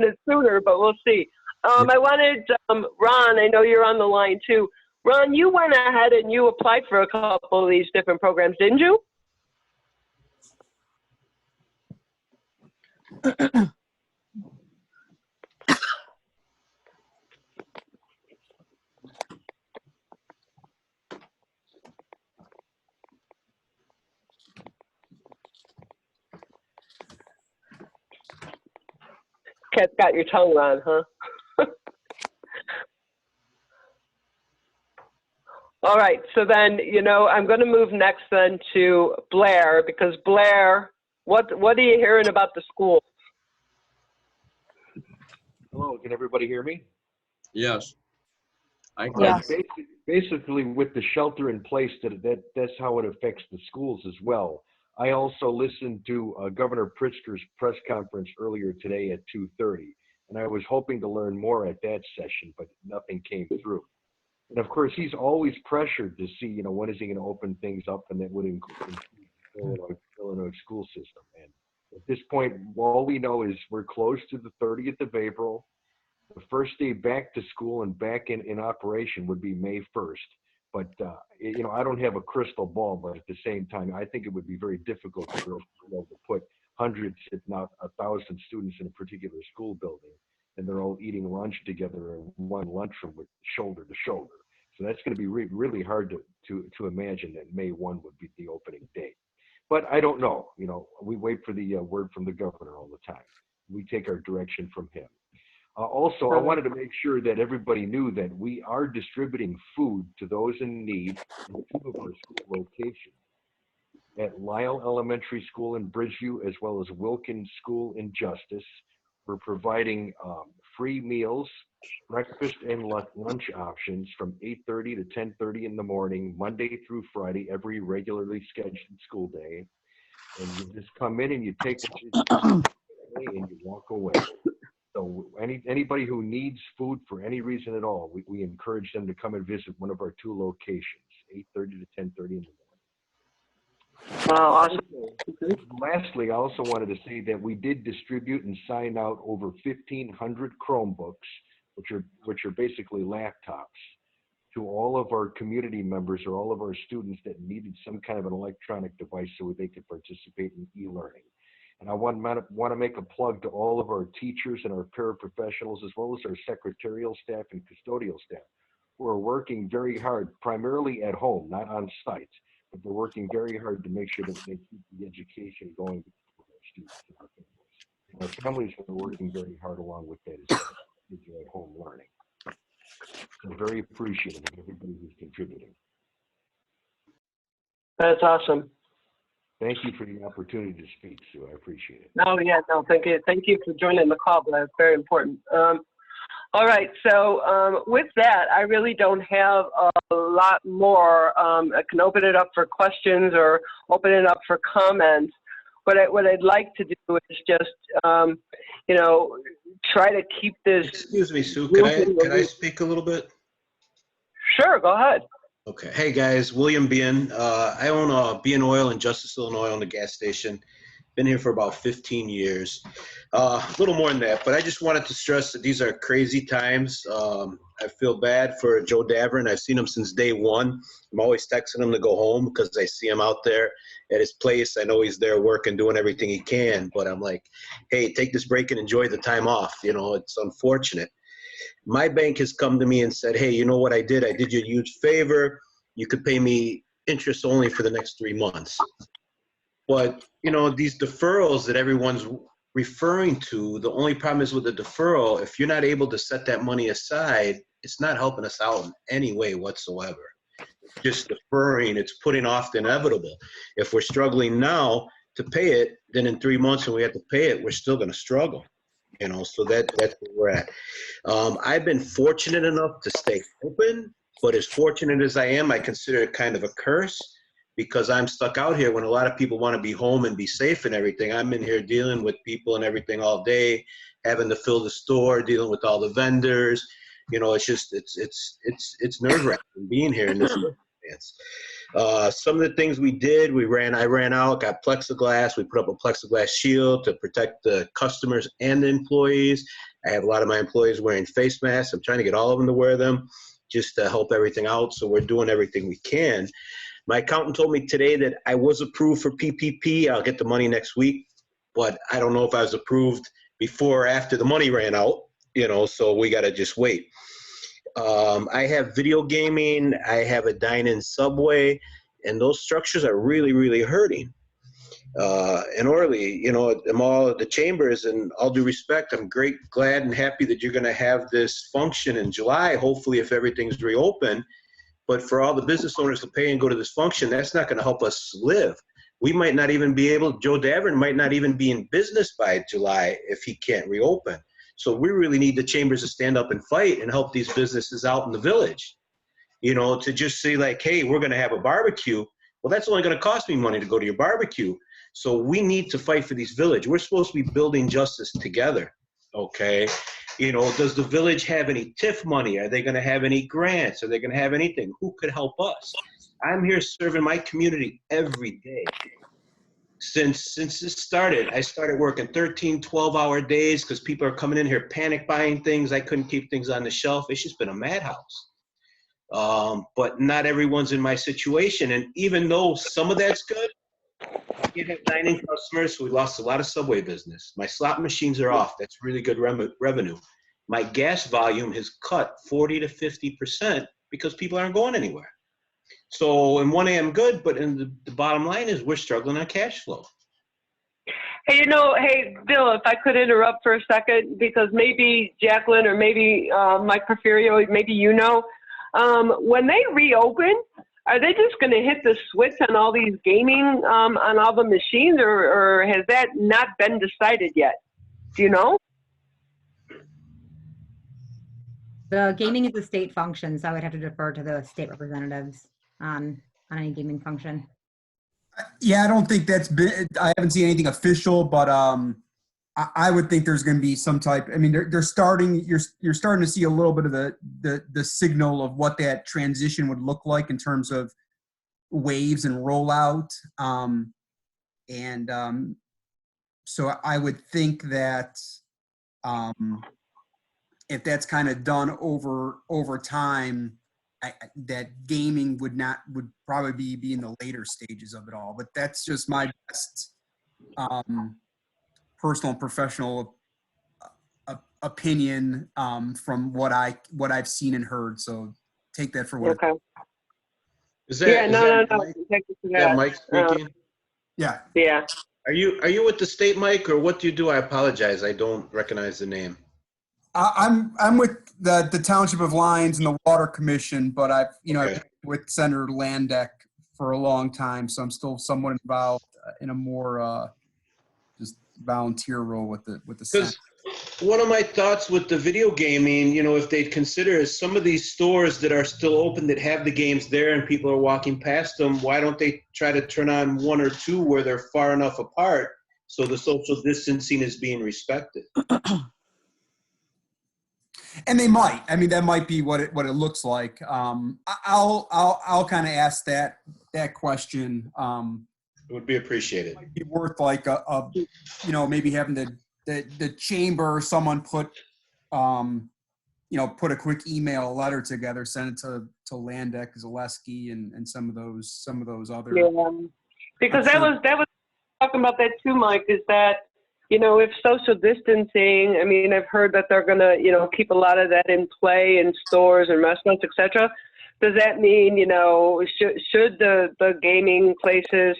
it's sooner, but we'll see. I wanted, Ron, I know you're on the line too. Ron, you went ahead and you applied for a couple of these different programs, didn't you? Cat's got your tongue, Ron, huh? All right, so then, I'm going to move next then to Blair, because Blair, what are you hearing about the school? Hello, can everybody hear me? Yes. Basically, with the shelter in place, that's how it affects the schools as well. I also listened to Governor Pritzker's press conference earlier today at 2:30, and I was hoping to learn more at that session, but nothing came through. And of course, he's always pressured to see, when is he going to open things up, and that would include the Illinois school system. And at this point, all we know is we're close to the 30th of April. The first day back to school and back in operation would be May 1st. But, I don't have a crystal ball, but at the same time, I think it would be very difficult for us to put hundreds, if not 1,000 students in a particular school building. and they're all eating lunch together in one lunchroom with shoulder to shoulder. So that's going to be really hard to imagine that May 1 would be the opening date. But I don't know. You know, we wait for the word from the governor all the time. We take our direction from him. Also, I wanted to make sure that everybody knew that we are distributing food to those in need in 2 of our school locations. At Lyle Elementary School in Bridgeview, as well as Wilkins School in Justice, we're providing free meals, breakfast and lunch options from 8:30 to 10:30 in the morning, Monday through Friday, every regularly scheduled school day. And you just come in and you take what you and you walk away. So anybody who needs food for any reason at all, we encourage them to come and visit one of our 2 locations, 8:30 to 10:30 in the morning. Awesome. Lastly, I also wanted to say that we did distribute and sign out over 1,500 Chromebooks, which are basically laptops, to all of our community members or all of our students that needed some kind of an electronic device so they could participate in e-learning. And I want to make a plug to all of our teachers and our paraprofessionals, as well as our secretarial staff and custodial staff, who are working very hard, primarily at home, not on site, but they're working very hard to make sure that they keep the education going for our students and our families. And our families are working very hard along with that as well, kids are at home learning. So very appreciative of everybody who's contributing. That's awesome. Thank you for the opportunity to speak, Sue. I appreciate it. Oh, yeah, no, thank you. Thank you for joining the call, but that's very important. All right, so with that, I really don't have a lot more. I can open it up for questions or open it up for comments. What I'd like to do is just, you know, try to keep this. Excuse me, Sue, can I speak a little bit? Sure, go ahead. Okay. Hey guys, William Bien. I own Bien Oil in Justice, Illinois, on the gas station. Been here for about 15 years. A little more than that, but I just wanted to stress that these are crazy times. I feel bad for Joe Davern. I've seen him since day one. I'm always texting him to go home because I see him out there at his place. I know he's there working, doing everything he can, but I'm like, hey, take this break and enjoy the time off. You know, it's unfortunate. My bank has come to me and said, hey, you know what I did? I did you a huge favor. You could pay me interest only for the next 3 months. But, you know, these deferrals that everyone's referring to, the only problem is with the deferral, if you're not able to set that money aside, it's not helping us out in any way whatsoever. Just deferring, it's putting off the inevitable. If we're struggling now to pay it, then in 3 months when we have to pay it, we're still going to struggle. You know, so that's where we're at. I've been fortunate enough to stay open, but as fortunate as I am, I consider it kind of a curse because I'm stuck out here when a lot of people want to be home and be safe and everything. I'm in here dealing with people and everything all day, having to fill the store, dealing with all the vendors. You know, it's just, it's nerve-wracking being here in this circumstance. Some of the things we did, I ran out, got plexiglass. We put up a plexiglass shield to protect the customers and the employees. I have a lot of my employees wearing face masks. I'm trying to get all of them to wear them just to help everything out. So we're doing everything we can. My accountant told me today that I was approved for PPP. I'll get the money next week, but I don't know if I was approved before or after the money ran out, you know, so we got to just wait. I have video gaming, I have a dine-in Subway, and those structures are really, really hurting. And Orly, you know, the chambers, and all due respect, I'm glad and happy that you're going to have this function in July, hopefully if everything's reopened. But for all the business owners to pay and go to this function, that's not going to help us live. We might not even be able, Joe Davern might not even be in business by July if he can't reopen. So we really need the chambers to stand up and fight and help these businesses out in the village. You know, to just say like, hey, we're going to have a barbecue. Well, that's only going to cost me money to go to your barbecue. So we need to fight for these village. We're supposed to be building justice together. Okay. You know, does the village have any TIF money? Are they going to have any grants? Are they going to have anything? Who could help us? I'm here serving my community every day. Since this started, I started working 13, 12-hour days because people are coming in here panic buying things. I couldn't keep things on the shelf. It's just been a madhouse. But not everyone's in my situation. And even though some of that's good, we have dining customers. We lost a lot of Subway business. My slot machines are off. That's really good revenue. my gas volume has cut 40 to 50% because people aren't going anywhere. So in 1 a.m. good, but in the bottom line is we're struggling on cash flow. Hey, hey, Bill, if I could interrupt for a second, because maybe Jacqueline or maybe Mike Porfirio, maybe when they reopen, are they just going to hit the switch on all these gaming, on all the machines, or has that not been decided yet? Do you know? The gaming is a state function, so I would have to defer to the state representatives on any gaming function. Yeah, I don't think that's been, I haven't seen anything official, but I would think there's going to be some type, I mean, they're starting, you're starting to see a little bit of the signal of what that transition would look like in terms of waves and rollout. So I would think that if that's kind of done over time, that gaming would probably be in the later stages of it all. But that's just my best personal and professional opinion from what I've seen and heard. So take that for what. Okay. Is that, no. Mike? Thank you for Is that. that Mike speaking? Yeah. Yeah. Are you with the state, Mike, or what do you do? I apologize. I don't recognize the name. I'm with the Township of Lyons and the Water Commission, but I've Okay. I've been with Senator Landeck for a long time, so I'm still somewhat involved in a more just volunteer role with the Senate. Because one of my thoughts with the video gaming, if they'd consider is some of these stores that are still open that have the games there and people are walking past them, why don't they try to turn on one or two where they're far enough apart so the social distancing is being respected? And they might. I mean, that might be what it looks like. I'll kind of ask that question. It would be appreciated. It might be worth like maybe having the chamber or someone put a quick email letter together, send it to Landeck, Zaleski, and some of those other. Yeah. Because that was talking about that too, Mike. Is that if social distancing, I mean, I've heard that they're going to, keep a lot of that in play in stores and restaurants, etc. Does that mean, should the gaming places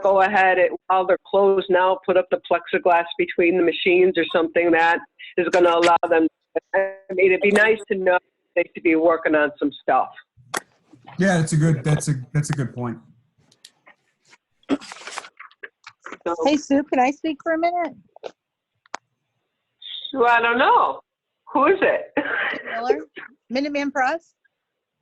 go ahead while they're closed now, put up the plexiglass between the machines or something that is going to allow them? I mean, it'd be nice to know they should be working on some stuff. Yeah, that's a good point. So, Hey, Sue, can I speak for a minute? well, I don't know. Who is it? Miller, Minuteman Press.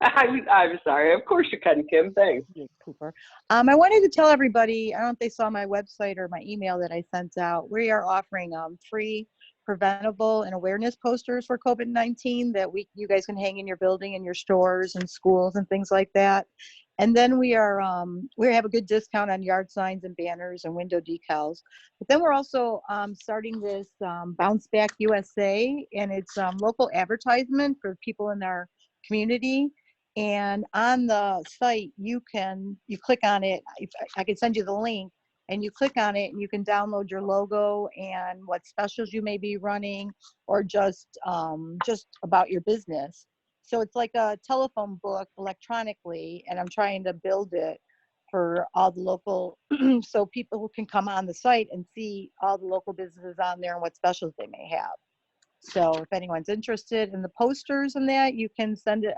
I'm sorry. Of course you can, Kim. Thanks. Cooper. I wanted to tell everybody, I don't know if they saw my website or my email that I sent out. We are offering free preventable and awareness posters for COVID-19 that you guys can hang in your building and your stores and schools and things like that. And then we have a good discount on yard signs and banners and window decals. But then we're also starting this Bounce Back USA, and it's local advertisement for people in our community. And on the site, you click on it. I can send you the link, and you click on it, and you can download your logo and what specials you may be running, or just about your business. So it's like a telephone book electronically, and I'm trying to build it for all the local, so people can come on the site and see all the local businesses on there and what specials they may have. So if anyone's interested in the posters and that, you can send it,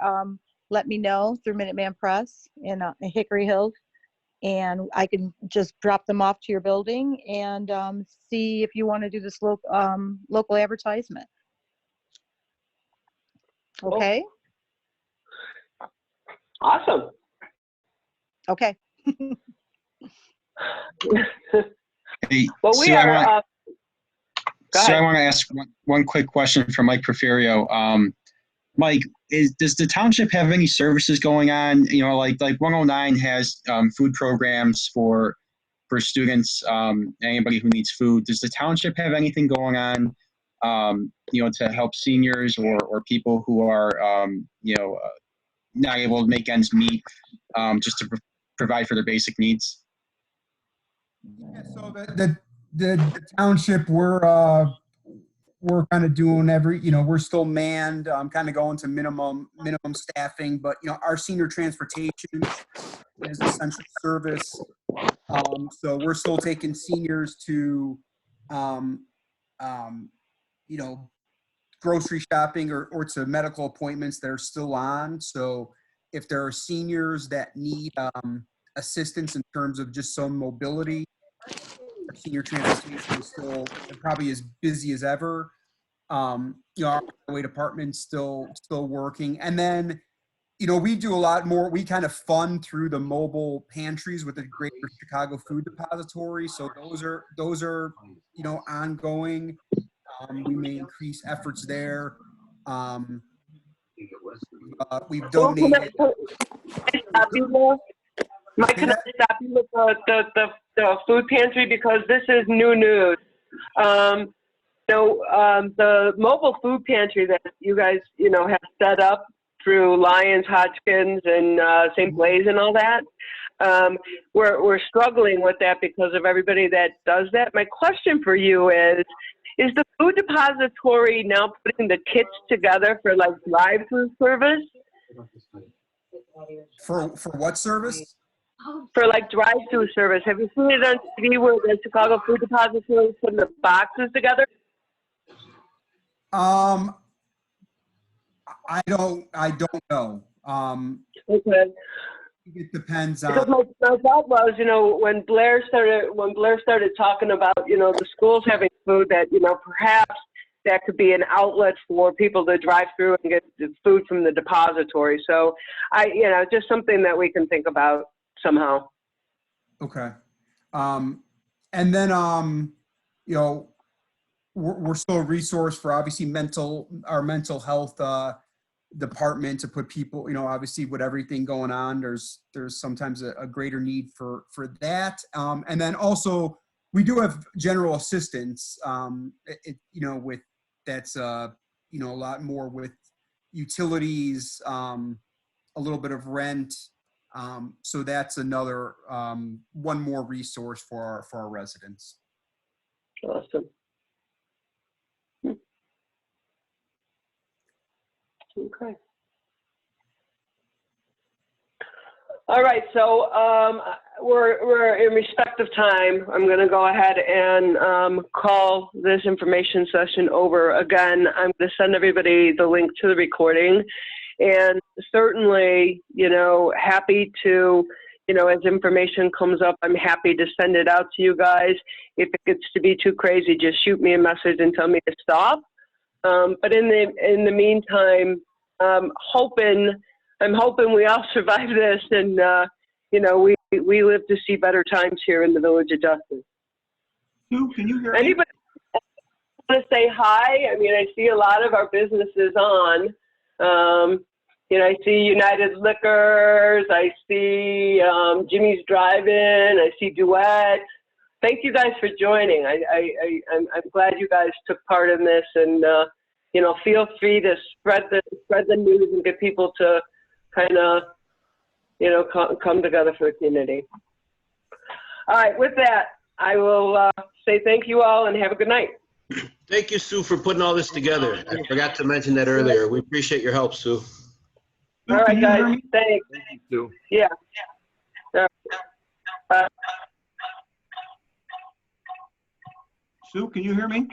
let me know through Minuteman Press in Hickory Hills, and I can just drop them off to your building and see if you want to do this local advertisement. Okay. Awesome. Okay. Hey, Well, we are. So I want to ask one quick question for Mike Porfirio. Mike, does the township have any services going on? Like 109 has food programs for students, anybody who needs food. Does the township have anything going on, to help seniors or people who are, not able to make ends meet, just to provide for their basic needs? Yeah, so the township, we're we're kind of doing we're still manned, kind of going to minimum staffing, but our senior transportation is essential service. So we're still taking seniors to, grocery shopping or to medical appointments that are still on. So if there are seniors that need assistance in terms of just some mobility, our senior transportation is still probably as busy as ever. Our highway department's still working. And then, we do a lot more. We kind of fund through the mobile pantries with the Greater Chicago Food Depository. So those are ongoing. We may increase efforts there. We've donated. Mike, can I stop you with the food pantry, because this is new news. The mobile food pantry that you guys have set up through Lyons, Hodgkins, and St. Blaise and all that, we're struggling with that because of everybody that does that. My question for you is the food depository now putting the kits together for like drive-through service? For what service? For like drive-through service. Have you seen it on TV where the Chicago Food Depository is putting the boxes together? I don't know. Okay. It depends Because on. my thought was, when Blair started talking about, the schools having food, that, perhaps that could be an outlet for people to drive through and get the food from the depository. So just something that we can think about somehow. Okay. And then, we're still a resource for obviously our mental health department to put people, obviously with everything going on, there's sometimes a greater need for that. And then also we do have general assistance, with that's, a lot more with utilities, a little bit of rent. So that's another, one more resource for our residents. Awesome. Okay. All right, so we're in respect of time. I'm going to go ahead and call this information session over. Again, I'm going to send everybody the link to the recording, and certainly, happy to, as information comes up, I'm happy to send it out to you guys. If it gets to be too crazy, just shoot me a message and tell me to stop. But in the meantime, I'm hoping we all survive this, and we live to see better times here in the Village of Justice. Sue, can you hear me? Anybody want to say hi? I mean, I see a lot of our businesses on. I see United Liquors. I see Jimmy's Drive-In. I see Duet. Thank you guys for joining. I'm glad you guys took part in this, and feel free to spread the news and get people to kind of come together for the community. All right, with that, I will say thank you all and have a good night. Thank you, Sue, for putting all this together. I forgot to mention that earlier. We appreciate your help, Sue. All right, guys. Thanks. Thank you, Sue. Yeah. Sue, can you hear me?